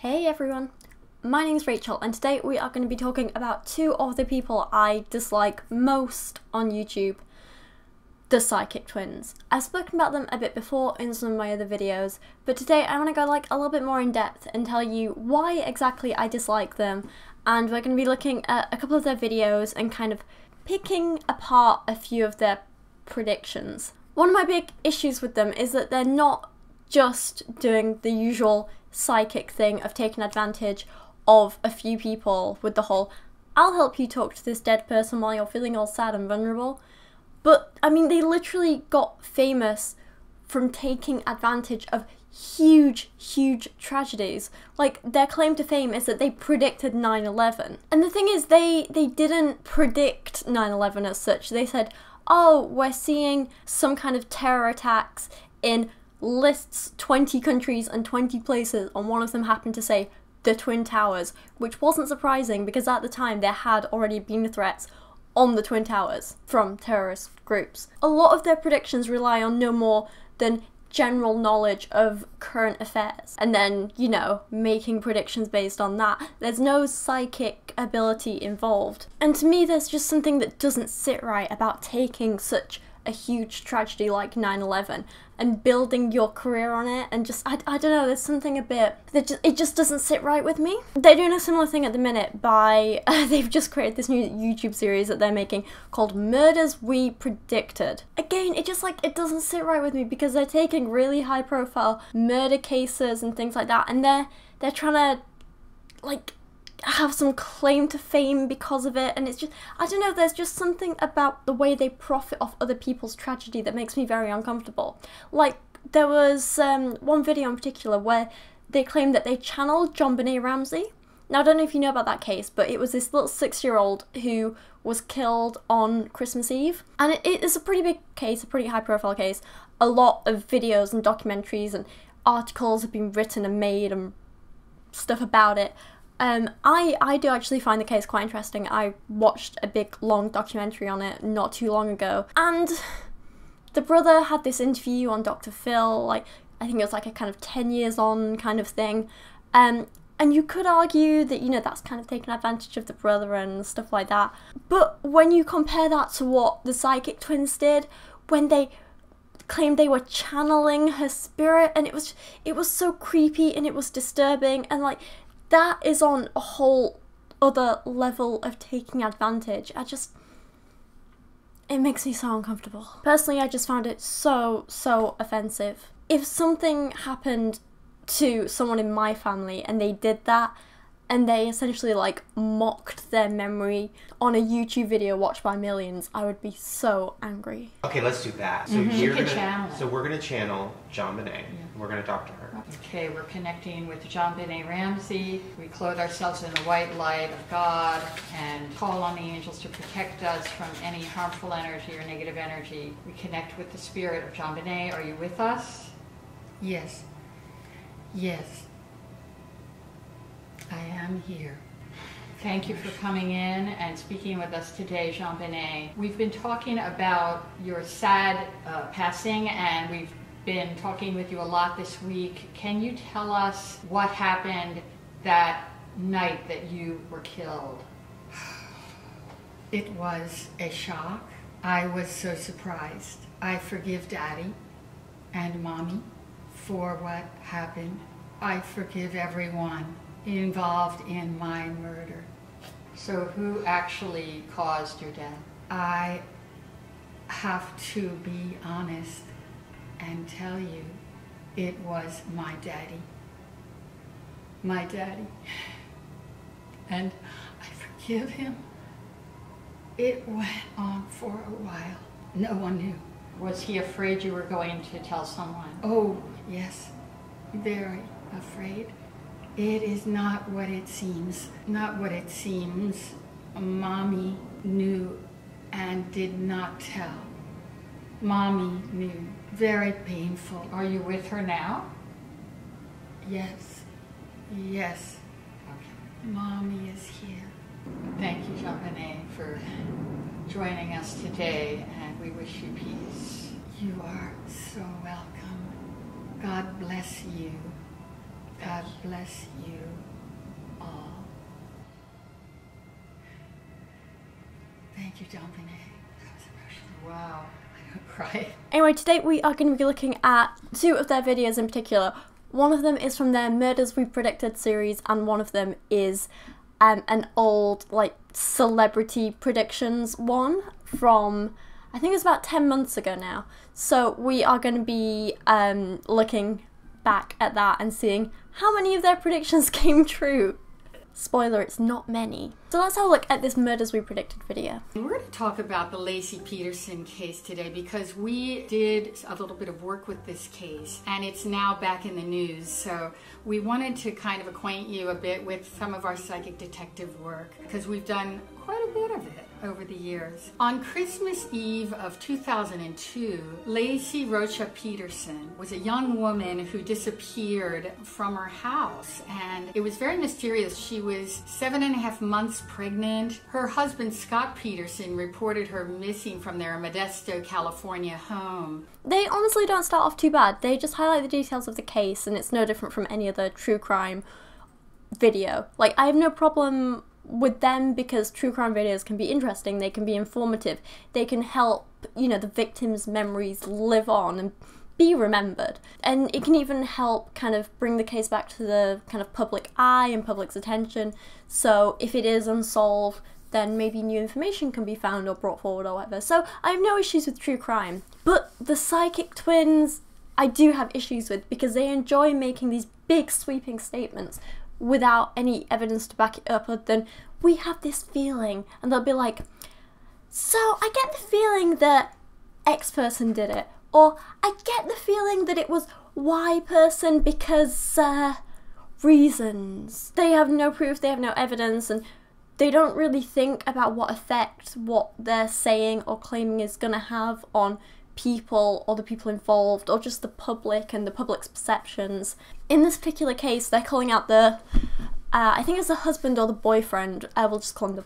Hey everyone, my name's Rachel and today we are going to be talking about two of the people I dislike most on YouTube, the psychic twins. I've spoken about them a bit before in some of my other videos, but today I want to go like a little bit more in depth and tell you why exactly I dislike them, and we're going to be looking at a couple of their videos and kind of picking apart a few of their predictions. One of my big issues with them is that they're not just doing the usual psychic thing of taking advantage of a few people with the whole I'll help you talk to this dead person while you're feeling all sad and vulnerable. But I mean, they literally got famous from taking advantage of huge tragedies. Like, their claim to fame is that they predicted 9/11. And the thing is, they didn't predict 9/11 as such. They said, oh, we're seeing some kind of terror attacks in lists 20 countries and 20 places, and one of them happened to say the Twin Towers, which wasn't surprising because at the time there had already been threats on the Twin Towers from terrorist groups. A lot of their predictions rely on no more than general knowledge of current affairs and then, you know, making predictions based on that. There's no psychic ability involved. And to me, there's just something that doesn't sit right about taking such a huge tragedy like 9/11 and building your career on it, and just I don't know, there's something a bit that it just doesn't sit right with me. They're doing a similar thing at the minute by they've just created this new YouTube series that they're making called Murders We Predicted. Again, it doesn't sit right with me because they're taking really high profile murder cases and things like that, and they're trying to like have some claim to fame because of it, and it's just, I don't know, there's just something about the way they profit off other people's tragedy that makes me very uncomfortable. Like, there was one video in particular where they claimed that they channeled Jonbenet Ramsey. Now, I don't know if you know about that case, but it was this little 6-year-old who was killed on Christmas Eve, and it is a pretty big case, a pretty high profile case. A lot of videos and documentaries and articles have been written and made and stuff about it. I do actually find the case quite interesting. I watched a big long documentary on it not too long ago, and the brother had this interview on Dr. Phil, like, I think it was like a kind of 10 years on kind of thing, and you could argue that, you know, that's kind of taken advantage of the brother and stuff like that. But when you compare that to what the psychic twins did when they claimed they were channeling her spirit, and it was so creepy and it was disturbing, and like, that is on a whole other level of taking advantage. It makes me so uncomfortable. Personally, I just found it so offensive. If something happened to someone in my family and they did that, and they essentially like mocked their memory on a YouTube video watched by millions, I would be so angry. Okay, let's do that. So we're gonna channel Jonbenet. Yeah. We're gonna talk to her. Okay, we're connecting with Jonbenet Ramsey. We clothe ourselves in the white light of God and call on the angels to protect us from any harmful energy or negative energy. We connect with the spirit of Jonbenet. Are you with us? Yes. Yes. I am here. Thank you for coming in and speaking with us today, Jonbenet. We've been talking about your sad passing, and we've been talking with you a lot this week. Can you tell us what happened that night that you were killed? It was a shock. I was so surprised. I forgive Daddy and Mommy for what happened. I forgive everyone involved in my murder. So who actually caused your death? I have to be honest and tell you, it was my daddy. My daddy. And I forgive him. It went on for a while. No one knew. Was he afraid you were going to tell someone? Oh, yes. Very afraid. It is not what it seems. Not what it seems. Mommy knew and did not tell. Mommy knew. Very painful. Are you with her now? Yes. Yes. Okay. Mommy is here. Thank you, Jonbenet, for joining us today, and we wish you peace. You are so welcome. God bless you. God bless you all. Thank you, Jonbenet. That was emotional. Wow. I don't cry. Anyway, today we are going to be looking at two of their videos in particular. One of them is from their Murders We Predicted series, and one of them is an old, like, celebrity predictions one from, I think it's about 10 months ago now. So we are going to be looking back at that and seeing how many of their predictions came true. Spoiler, it's not many. So let's have a look at this Murders We Predicted video. We're going to talk about the Laci Peterson case today because we did a little bit of work with this case and it's now back in the news. So we wanted to kind of acquaint you a bit with some of our psychic detective work because we've done quite a bit of it over the years. On Christmas Eve of 2002, Laci Peterson was a young woman who disappeared from her house, and it was very mysterious. She was 7.5 months pregnant. Her husband, Scott Peterson, reported her missing from their Modesto, California home. They honestly don't start off too bad. They just highlight the details of the case, and it's no different from any other true crime video. Like, I have no problem with them because true crime videos can be interesting, they can be informative, they can help, you know, the victims' memories live on and be remembered. And it can even help kind of bring the case back to the kind of public eye and public's attention. So if it is unsolved, then maybe new information can be found or brought forward or whatever. So I have no issues with true crime. But the psychic twins, I do have issues with because they enjoy making these big sweeping statements without any evidence to back it up other than, we have this feeling, and they'll be like, so I get the feeling that X person did it, or I get the feeling that it was Y person because reasons. They have no proof, they have no evidence, and they don't really think about what effect what they're saying or claiming is going to have on people or the people involved or just the public and the public's perceptions. In this particular case, they're calling out the I think it's the husband or the boyfriend. I will just call him the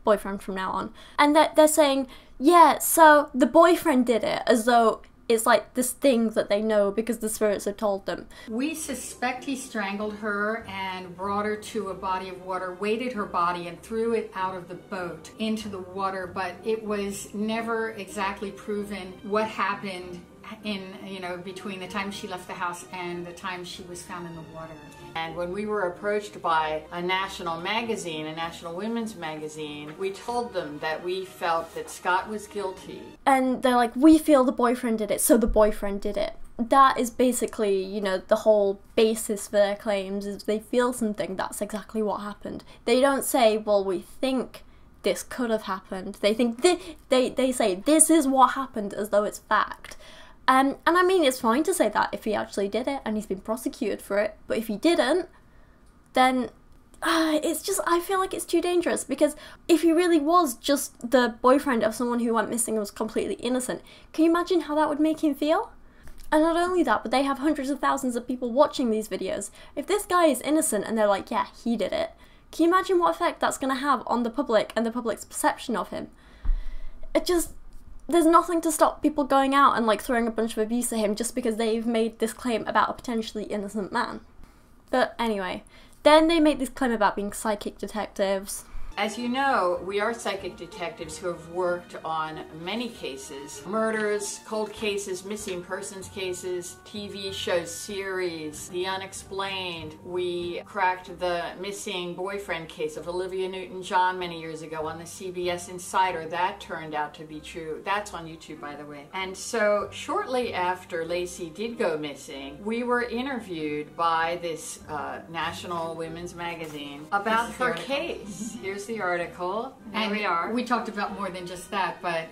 boyfriend from now on. And they're saying, yeah, so the boyfriend did it, as though it's like this thing that they know because the spirits have told them. We suspect he strangled her and brought her to a body of water, weighted her body and threw it out of the boat into the water, but it was never exactly proven what happened in, you know, between the time she left the house and the time she was found in the water. And when we were approached by a national magazine, a national women's magazine, we told them that we felt that Scott was guilty. And they're like, we feel the boyfriend did it, so the boyfriend did it. That is basically, you know, the whole basis for their claims is they feel something, that's exactly what happened. They don't say, well, we think this could have happened. They think, they say, this is what happened, as though it's fact. And I mean, it's fine to say that if he actually did it and he's been prosecuted for it, but if he didn't, then it's just, I feel like it's too dangerous, because if he really was just the boyfriend of someone who went missing and was completely innocent, can you imagine how that would make him feel? And not only that, but they have hundreds of thousands of people watching these videos. If this guy is innocent and they're like, yeah, he did it, can you imagine what effect that's going to have on the public and the public's perception of him? It just, there's nothing to stop people going out and like throwing a bunch of abuse at him just because they've made this claim about a potentially innocent man. But anyway, then they make this claim about being psychic detectives. As you know, we are psychic detectives who have worked on many cases. Murders, cold cases, missing persons cases, TV shows, series, The Unexplained. We cracked the missing boyfriend case of Olivia Newton-John many years ago on the CBS Insider. That turned out to be true. That's on YouTube, by the way. And so shortly after Laci did go missing, we were interviewed by this national women's magazine about her case. Here's the article, and we are. We talked about more than just that, but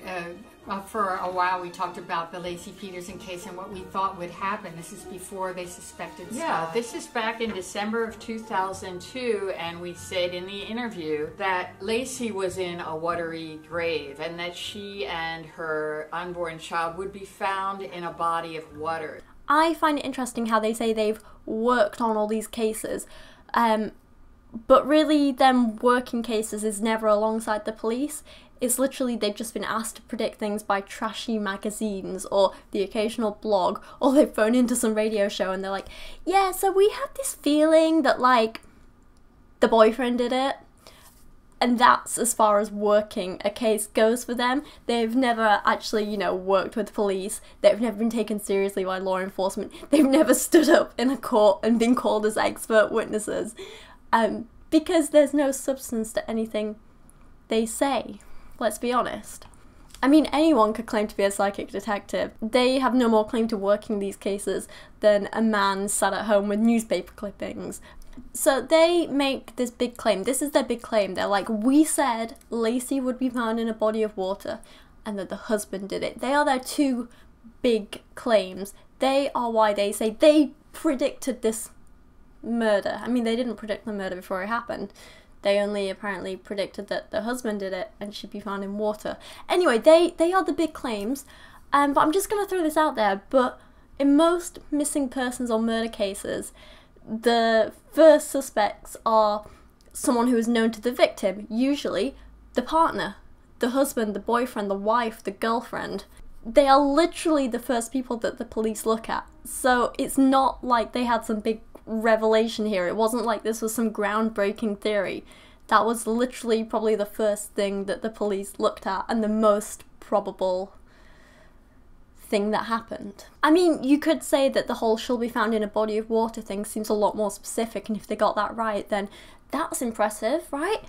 for a while we talked about the Laci Peterson case and what we thought would happen. This is before they suspected Scott. Yeah, this is back in December of 2002, and we said in the interview that Laci was in a watery grave and that she and her unborn child would be found in a body of water. I find it interesting how they say they've worked on all these cases, but really them working cases is never alongside the police. It's literally they've just been asked to predict things by trashy magazines or the occasional blog, or they phone into some radio show and they're like, yeah, so we have this feeling that, like, the boyfriend did it. And that's as far as working a case goes for them. They've never actually, you know, worked with police. They've never been taken seriously by law enforcement. They've never stood up in a court and been called as expert witnesses. Because there's no substance to anything they say. Let's be honest. I mean, anyone could claim to be a psychic detective. They have no more claim to working these cases than a man sat at home with newspaper clippings. So they make this big claim. This is their big claim. They're like, we said Laci would be found in a body of water and that the husband did it. They are their two big claims. They are why they say they predicted this murder. I mean, they didn't predict the murder before it happened. They only apparently predicted that the husband did it and she'd be found in water. Anyway, they are the big claims. But I'm just going to throw this out there. But in most missing persons or murder cases, the first suspects are someone who is known to the victim, usually the partner, the husband, the boyfriend, the wife, the girlfriend. They are literally the first people that the police look at. So it's not like they had some big revelation here. It wasn't like this was some groundbreaking theory. That was literally probably the first thing that the police looked at and the most probable thing that happened. I mean, you could say that the whole she'll be found in a body of water thing seems a lot more specific, and if they got that right, then that's impressive, right?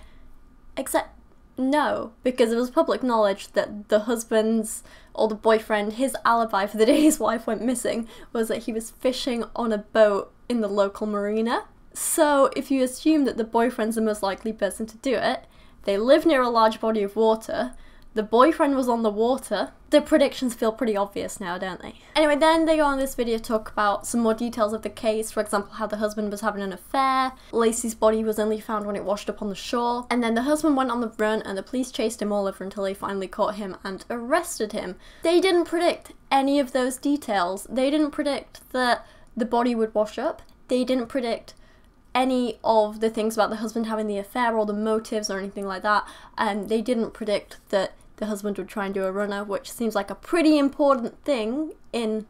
Except no, because it was public knowledge that the husband's, or the boyfriend, his alibi for the day his wife went missing was that he was fishing on a boat in the local marina. So if you assume that the boyfriend's the most likely person to do it, they live near a large body of water, the boyfriend was on the water, the predictions feel pretty obvious now, don't they? Anyway, then they go on this video to talk about some more details of the case, for example, how the husband was having an affair, Laci's body was only found when it washed up on the shore, and then the husband went on the run and the police chased him all over until they finally caught him and arrested him. They didn't predict any of those details. They didn't predict that the body would wash up. They didn't predict any of the things about the husband having the affair or the motives or anything like that. And they didn't predict that the husband would try and do a runner, which seems like a pretty important thing in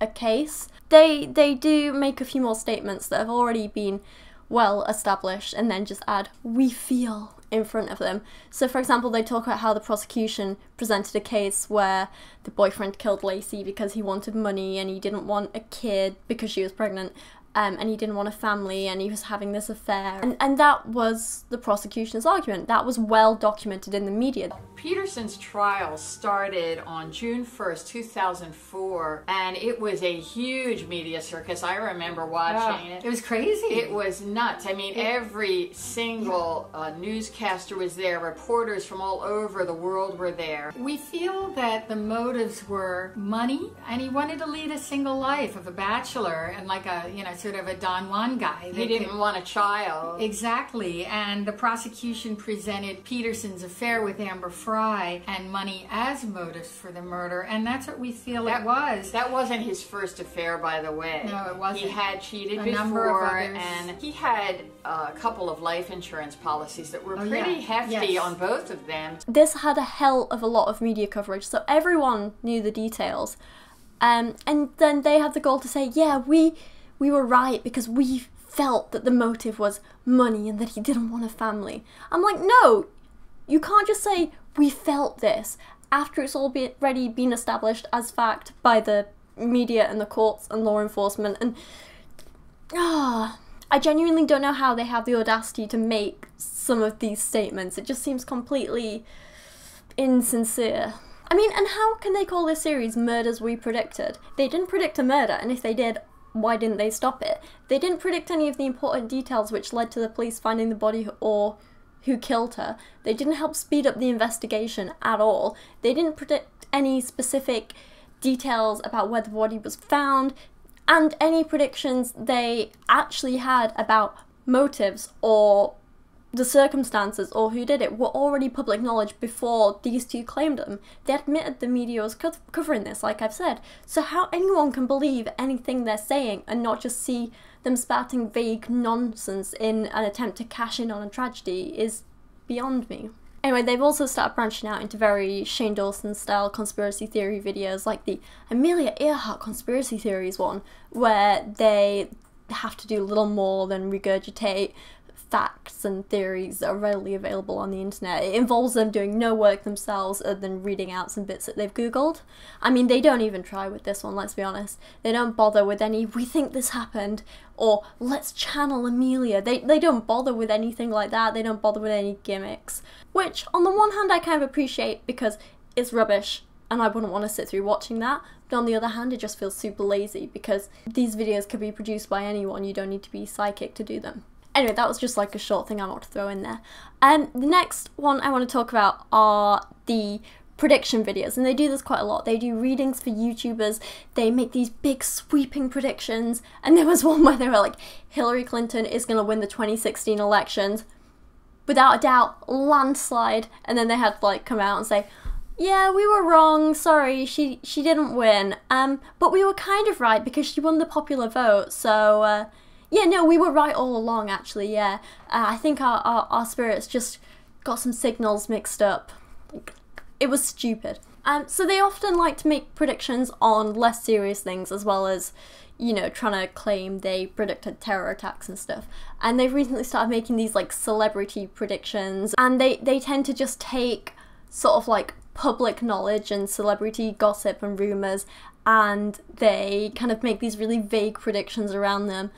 a case. They do make a few more statements that have already been well established and then just add "we feel" in front of them. So for example, they talk about how the prosecution presented a case where the boyfriend killed Laci because he wanted money and he didn't want a kid because she was pregnant. And he didn't want a family, and he was having this affair. And that was the prosecution's argument. That was well documented in the media. Peterson's trial started on June 1st, 2004, and it was a huge media circus. I remember watching it. It was crazy. It was nuts. I mean, every single newscaster was there. Reporters from all over the world were there. We feel that the motives were money, and he wanted to lead a single life of a bachelor and like a, you know, sort of a Don Juan guy. He didn't want a child. Exactly. And the prosecution presented Peterson's affair with Amber Fry and money as motives for the murder, and that's what we feel it was. That wasn't his first affair, by the way. No, it wasn't. He had cheated a number of before, others. and he had a couple of life insurance policies that were pretty hefty on both of them. This had a hell of a lot of media coverage, so everyone knew the details. And then they have the goal to say, yeah, we were right because we felt that the motive was money and that he didn't want a family. I'm like, no, you can't just say we felt this after it's already been established as fact by the media and the courts and law enforcement. And I genuinely don't know how they have the audacity to make some of these statements. It just seems completely insincere. I mean, and how can they call this series Murders We Predicted? They didn't predict a murder, and if they did, why didn't they stop it? They didn't predict any of the important details which led to the police finding the body or who killed her. They didn't help speed up the investigation at all. They didn't predict any specific details about where the body was found, and any predictions they actually had about motives or the circumstances or who did it were already public knowledge before these two claimed them. They admitted the media was covering this, like I've said. So how anyone can believe anything they're saying and not just see them spouting vague nonsense in an attempt to cash in on a tragedy is beyond me. Anyway, they've also started branching out into very Shane Dawson style conspiracy theory videos, like the Amelia Earhart conspiracy theories one, where they have to do a little more than regurgitate facts and theories that are readily available on the internet. It involves them doing no work themselves other than reading out some bits that they've googled. I mean, they don't even try with this one, let's be honest. They don't bother with any, we think this happened, or let's channel Amelia. They don't bother with anything like that. They don't bother with any gimmicks, which on the one hand I kind of appreciate because it's rubbish and I wouldn't want to sit through watching that. But on the other hand, it just feels super lazy because these videos could be produced by anyone. You don't need to be psychic to do them. Anyway, that was just like a short thing I want to throw in there. The next one I want to talk about are the prediction videos, and they do this quite a lot. They do readings for YouTubers, they make these big sweeping predictions, and there was one where they were like, Hillary Clinton is going to win the 2016 elections, without a doubt, landslide, and then they had to like come out and say, yeah, we were wrong, sorry, she didn't win, but we were kind of right because she won the popular vote, so, yeah, no, we were right all along, actually, yeah. I think our spirits just got some signals mixed up. It was stupid. So they often like to make predictions on less serious things, as well as, you know, trying to claim they predicted terror attacks and stuff. And they've recently started making these, like, celebrity predictions, and they tend to just take sort of, like, public knowledge and celebrity gossip and rumours, and they kind of make these really vague predictions around them,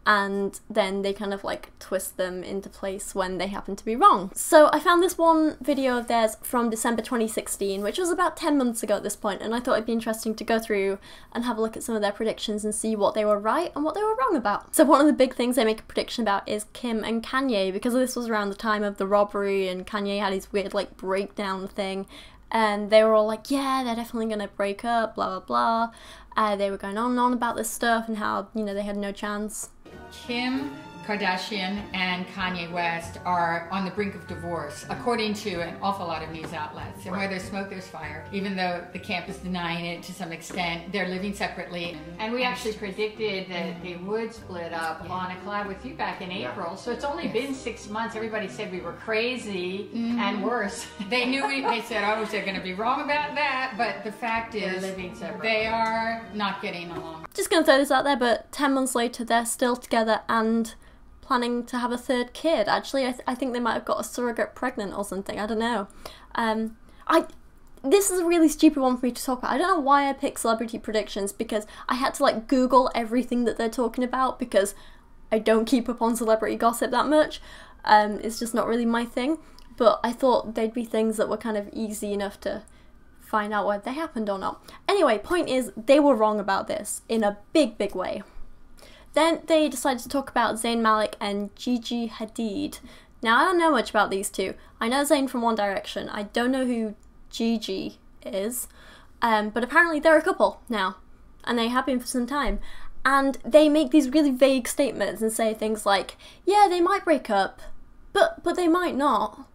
and then they kind of like twist them into place when they happen to be wrong. So I found this one video of theirs from December 2016, which was about 10 months ago at this point, and I thought it'd be interesting to go through and have a look at some of their predictions and see what they were right and what they were wrong about. So one of the big things they make a prediction about is Kim and Kanye, because this was around the time of the robbery and Kanye had his weird like breakdown thing, and they were all like, yeah, they're definitely gonna break up, blah blah blah. They were going on and on about this stuff and how, you know, they had no chance. Kim Kardashian and Kanye West are on the brink of divorce, according to an awful lot of news outlets. And where there's smoke, there's fire. Even though the camp is denying it to some extent, they're living separately. And we actually predicted that they would split up on a collab with you back in April. So it's only been 6 months. Everybody said we were crazy and worse. They knew they said, oh, they're going to be wrong about that. But the fact is, living separately. They are not getting along. Just gonna throw this out there, but 10 months later they're still together and planning to have a third kid. Actually, I think they might have got a surrogate pregnant or something. I don't know. This is a really stupid one for me to talk about. I don't know why I picked celebrity predictions, because I had to like Google everything that they're talking about because I don't keep up on celebrity gossip that much. It's just not really my thing. But I thought they'd be things that were kind of easy enough to find out whether they happened or not. Anyway, point is, they were wrong about this in a big, big way. Then they decided to talk about Zayn Malik and Gigi Hadid. Now, I don't know much about these two. I know Zayn from One Direction. I don't know who Gigi is, but apparently they're a couple now, and they have been for some time. And they make these really vague statements and say things like, yeah, they might break up, but they might not.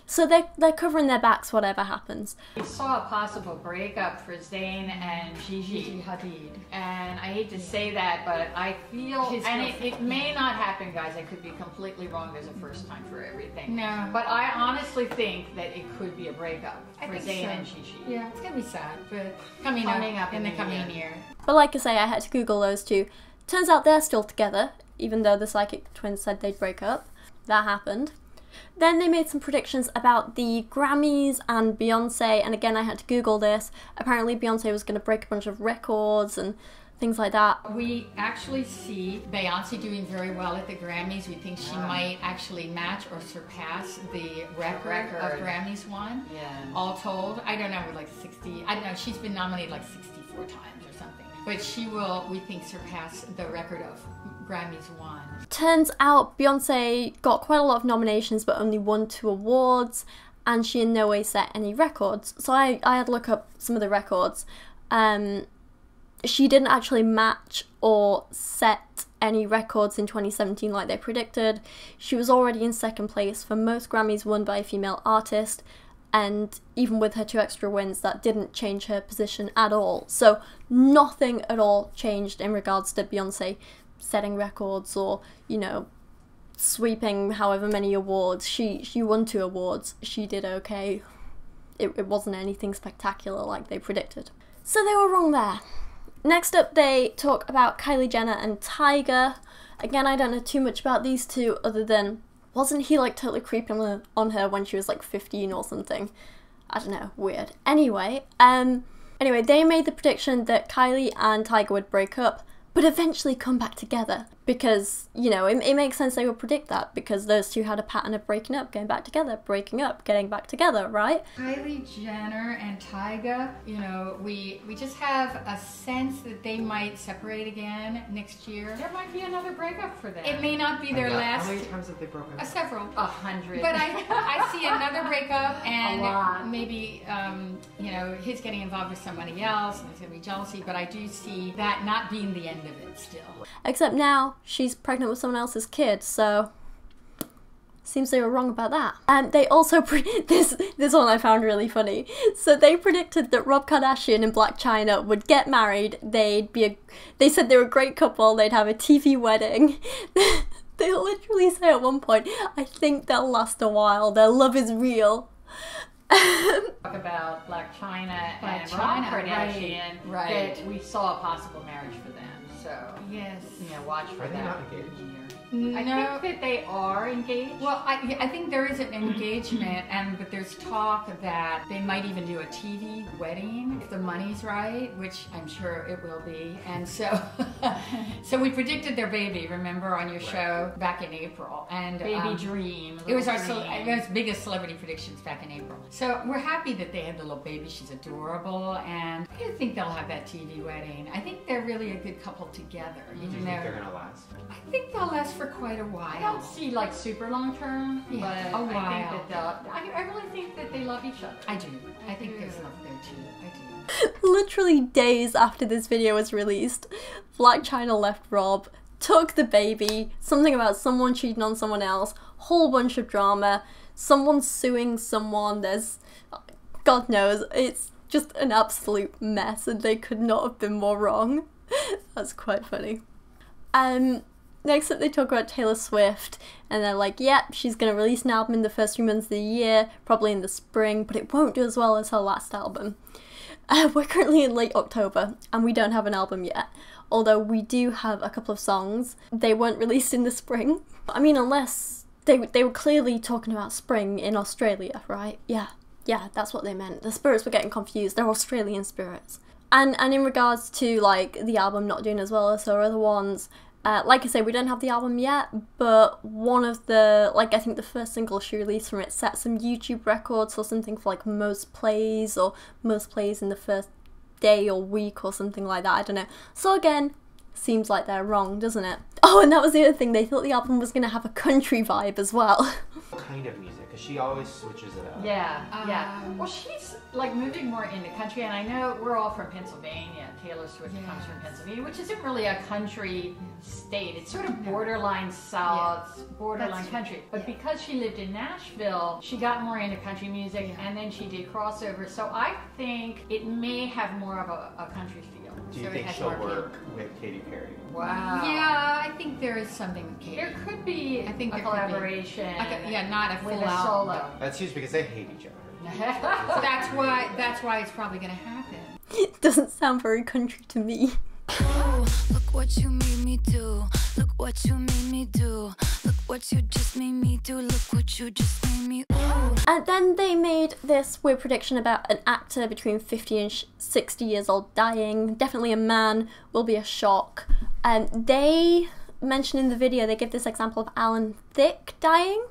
So they're covering their backs whatever happens. We saw a possible breakup for Zayn and Gigi Hadid. And I hate to say that, but I feel, and it may not happen, guys. I could be completely wrong. There's a first time for everything. No. But I honestly think that it could be a breakup for Zayn and Gigi. Yeah, it's going to be sad, but coming up in the coming year. But like I say, I had to Google those two. Turns out they're still together, even though the psychic twins said they'd break up. That happened. Then they made some predictions about the Grammys and Beyonce, and again I had to Google this. Apparently Beyonce was going to break a bunch of records and things like that. We actually see Beyonce doing very well at the Grammys. We think she might actually match or surpass the record of Grammys won. Yeah. All told, I don't know, like 60, I don't know, she's been nominated like 64 times or something. But she will, we think, surpass the record of Grammys won. Turns out Beyonce got quite a lot of nominations but only won 2 awards, and she in no way set any records. So I had to look up some of the records. She didn't actually match or set any records in 2017 like they predicted. She was already in second place for most Grammys won by a female artist, and even with her 2 extra wins, that didn't change her position at all. So nothing at all changed in regards to Beyonce setting records or, you know, sweeping however many awards. She won 2 awards. She did okay. It wasn't anything spectacular like they predicted. So they were wrong there. Next up, they talk about Kylie Jenner and Thicke. Again, I don't know too much about these two other than, wasn't he like totally creeping on her when she was like 15 or something? I don't know, weird. Anyway, they made the prediction that Kylie and Thicke would break up, but eventually come back together. Because, you know, it makes sense they would predict that, because those two had a pattern of breaking up, getting back together, breaking up, getting back together, right? Kylie Jenner and Thicke, you know, we just have a sense that they might separate again next year. There might be another breakup for them. It may not be their last. How many times have they broken up? Several. 100. But I see another breakup, and maybe, you know, his getting involved with somebody else, and there's going to be jealousy, but I do see that not being the end of it still. Except now, she's pregnant with someone else's kid, so seems they were wrong about that. And they also this one I found really funny. So they predicted that Rob Kardashian and Blac Chyna would get married. They said they were a great couple. They'd have a TV wedding. They literally say at one point, "I think they'll last a while. Their love is real." Talk about Blac Chyna and Rob Kardashian, right. That we saw a possible marriage for them. So yes, you know, watch for Are they that. not engaged? No. I think that they are engaged. Well, I think there is an engagement, but there's talk that they might even do a TV wedding if the money's right, which I'm sure it will be. And so, so we predicted their baby, remember, on your show back in April, and Baby dream. It was our biggest celebrity predictions back in April. So we're happy that they had the little baby. She's adorable, and I think they'll have that TV wedding. I think they're really a good couple together. Do you think they're gonna last? I think they'll last for quite a while. I don't see like super long term, but a while. I think that I really think that they love each other. I do. I think there's love there too. I do. Literally days after this video was released, Blac Chyna left Rob, took the baby, something about someone cheating on someone else, whole bunch of drama, someone suing someone, there's, God knows, it's just an absolute mess and they could not have been more wrong. That's quite funny. Next up they talk about Taylor Swift and they're like, yep, she's going to release an album in the first few months of the year, probably in the spring, but it won't do as well as her last album. We're currently in late October and we don't have an album yet, although we do have a couple of songs. They weren't released in the spring. I mean, unless they were clearly talking about spring in Australia, right? Yeah, that's what they meant. The spirits were getting confused. They're Australian spirits. And in regards to like the album not doing as well as her other ones, like I say, we don't have the album yet, but one of the, like I think the first single she released from it set some YouTube records or something for like most plays or most plays in the first day or week or something like that, I don't know. So again, seems like they're wrong, doesn't it? Oh, and that was the other thing, they thought the album was going to have a country vibe as well. What kind of music? Because she always switches it up. Yeah. Well, she's like moving more into country, and I know we're all from Pennsylvania. Taylor Swift comes from Pennsylvania, which isn't really a country state. It's sort of borderline South, borderline country. But because she lived in Nashville, she got more into country music, and then she did crossovers. So I think it may have more of a country feel. Do you think she'll work with Katy Perry? Wow. Yeah, I think there is something with Katy. There could be a collaboration. Not a with full a album. solo. That's huge because they hate each other. That's why it's probably going to happen. It doesn't sound very country to me. Oh, look what you made me do. Look what you made me do. Look what you just made me do. Look what you just made me do. And then they made this weird prediction about an actor between 50 and 60 years old dying. Definitely a man, will be a shock. And they mentioned in the video, they give this example of Alan Thicke dying,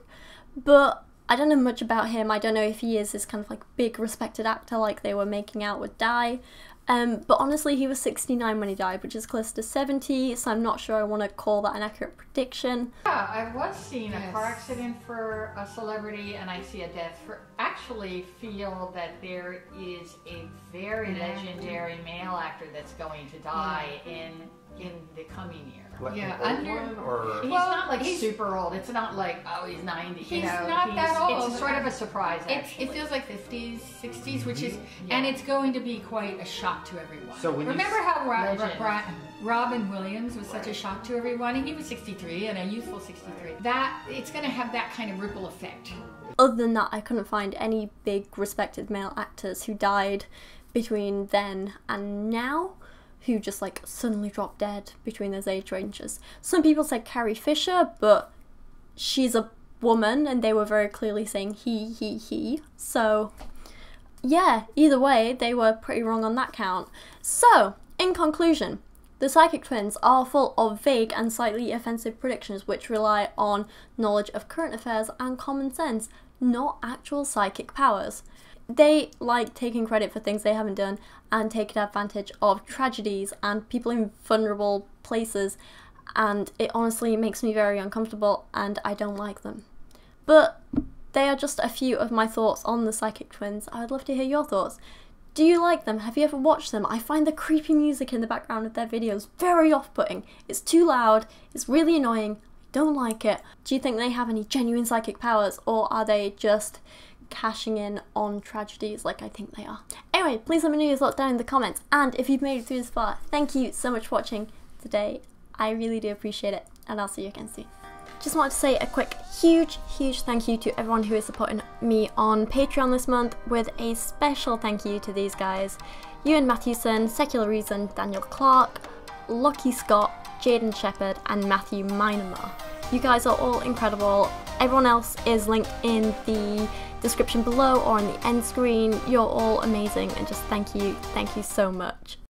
but I don't know much about him. I don't know if he is this kind of like big respected actor like they were making out would die. But honestly, he was 69 when he died, which is close to 70, so I'm not sure I want to call that an accurate prediction. Yeah, I was seeing a car accident for a celebrity, and I see a death for. Actually, feel that there is a very legendary male actor that's going to die in in the coming year. Like Yeah, an old one, or He's not like super old. It's not like, oh, he's 90. He's not that old. It's sort of a surprise, It actually. feels like 50s, 60s, which is, and it's going to be quite a shock to everyone. So when remember how Legend. Robin Williams was such a shock to everyone, and he was 63, and a youthful 63. That it's going to have that kind of ripple effect. Other than that, I couldn't find any big respected male actors who died between then and now, who just like suddenly dropped dead between those age ranges. Some people said Carrie Fisher, but she's a woman and they were very clearly saying he. So yeah, either way, they were pretty wrong on that count. So, in conclusion, the Psychic Twins are full of vague and slightly offensive predictions which rely on knowledge of current affairs and common sense, not actual psychic powers. They like taking credit for things they haven't done and taking advantage of tragedies and people in vulnerable places, and it honestly makes me very uncomfortable and I don't like them. But they are just a few of my thoughts on the Psychic Twins. I would love to hear your thoughts. Do you like them? Have you ever watched them? I find the creepy music in the background of their videos very off-putting. It's too loud, it's really annoying, I don't like it. Do you think they have any genuine psychic powers, or are they just cashing in on tragedies like I think they are? Anyway, please let me know your thoughts down in the comments, and if you've made it through this far, thank you so much for watching today. I really do appreciate it, and I'll see you again soon. Just wanted to say a quick huge thank you to everyone who is supporting me on Patreon this month, with a special thank you to these guys: Ewan Matthewson, Secular Reason, Daniel Clark, Lachie Scott, Jadeon Sheppard and Matthew Meinema. You guys are all incredible. Everyone else is linked in the description below or on the end screen. You're all amazing, and just thank you so much.